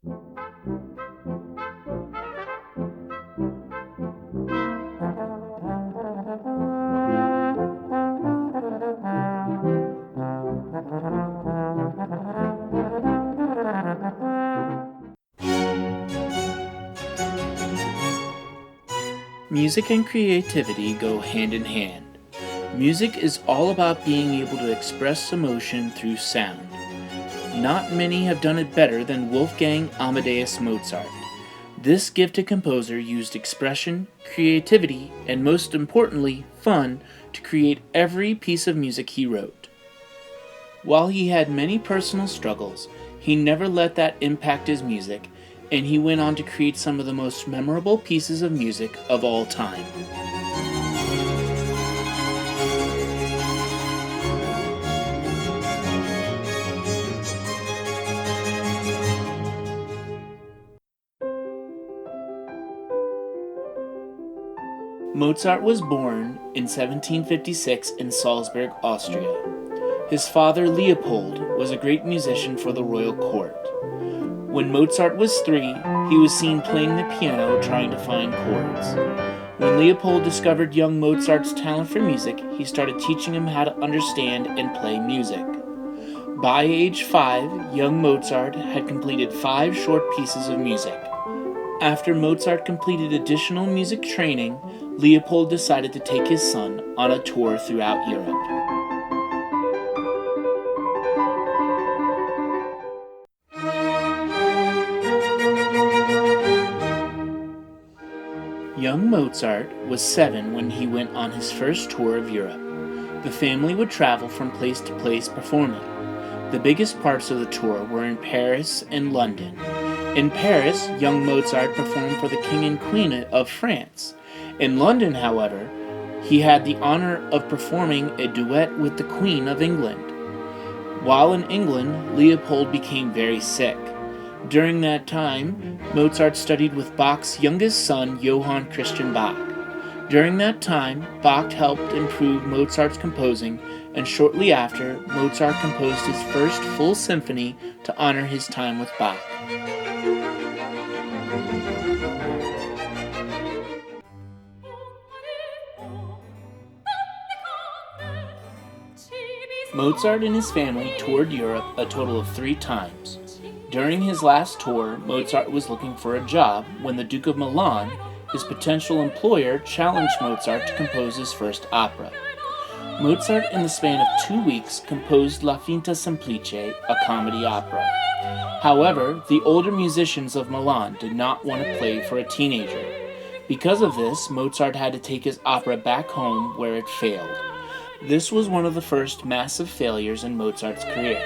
Music and creativity go hand in hand. Music is all about being able to express emotion through sound. Not many have done it better than Wolfgang Amadeus Mozart. This gifted composer used expression, creativity, and most importantly, fun to create every piece of music he wrote. While he had many personal struggles, he never let that impact his music, and he went on to create some of the most memorable pieces of music of all time. Mozart was born in 1756 in Salzburg, Austria. His father, Leopold, was a great musician for the royal court. When Mozart was 3, he was seen playing the piano trying to find chords. When Leopold discovered young Mozart's talent for music, he started teaching him how to understand and play music. By age 5, young Mozart had completed 5 short pieces of music. After Mozart completed additional music training, Leopold decided to take his son on a tour throughout Europe. Young Mozart was 7 when he went on his first tour of Europe. The family would travel from place to place performing. The biggest parts of the tour were in Paris and London. In Paris, young Mozart performed for the King and Queen of France. In London, however, he had the honor of performing a duet with the Queen of England. While in England, Leopold became very sick. During that time, Mozart studied with Bach's youngest son, Johann Christian Bach. During that time, Bach helped improve Mozart's composing, and shortly after, Mozart composed his first full symphony to honor his time with Bach. Mozart and his family toured Europe a total of 3 times. During his last tour, Mozart was looking for a job when the Duke of Milan, his potential employer, challenged Mozart to compose his first opera. Mozart, in the span of 2 weeks, composed La Finta Semplice, a comedy opera. However, the older musicians of Milan did not want to play for a teenager. Because of this, Mozart had to take his opera back home where it failed. This was one of the first massive failures in Mozart's career.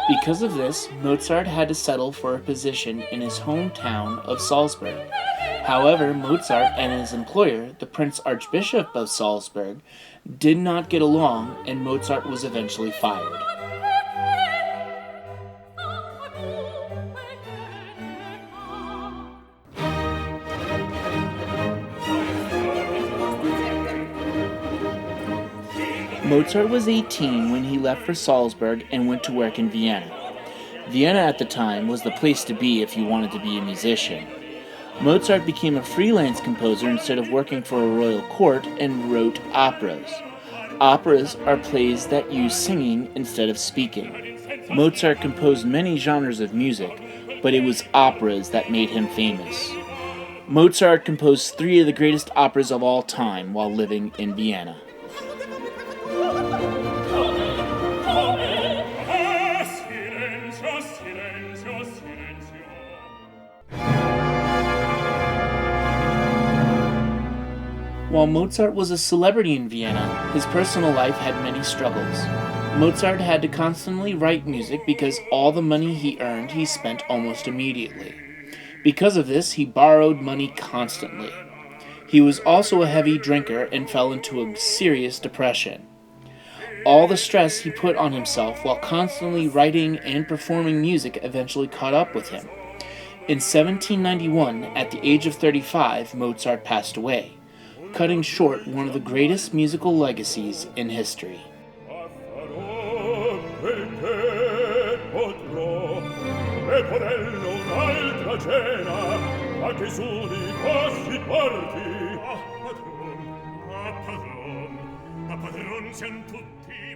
Because of this, Mozart had to settle for a position in his hometown of Salzburg. However, Mozart and his employer, the Prince Archbishop of Salzburg, did not get along, and Mozart was eventually fired. Mozart was 18 when he left for Salzburg and went to work in Vienna. Vienna at the time was the place to be if you wanted to be a musician. Mozart became a freelance composer instead of working for a royal court and wrote operas. Operas are plays that use singing instead of speaking. Mozart composed many genres of music, but it was operas that made him famous. Mozart composed 3 of the greatest operas of all time while living in Vienna. While Mozart was a celebrity in Vienna, his personal life had many struggles. Mozart had to constantly write music because all the money he earned he spent almost immediately. Because of this, he borrowed money constantly. He was also a heavy drinker and fell into a serious depression. All the stress he put on himself while constantly writing and performing music eventually caught up with him. In 1791, at the age of 35, Mozart passed away, cutting short one of the greatest musical legacies in history. un'altra cena, ma che su di qua si porti. Ah, padron, sian tutti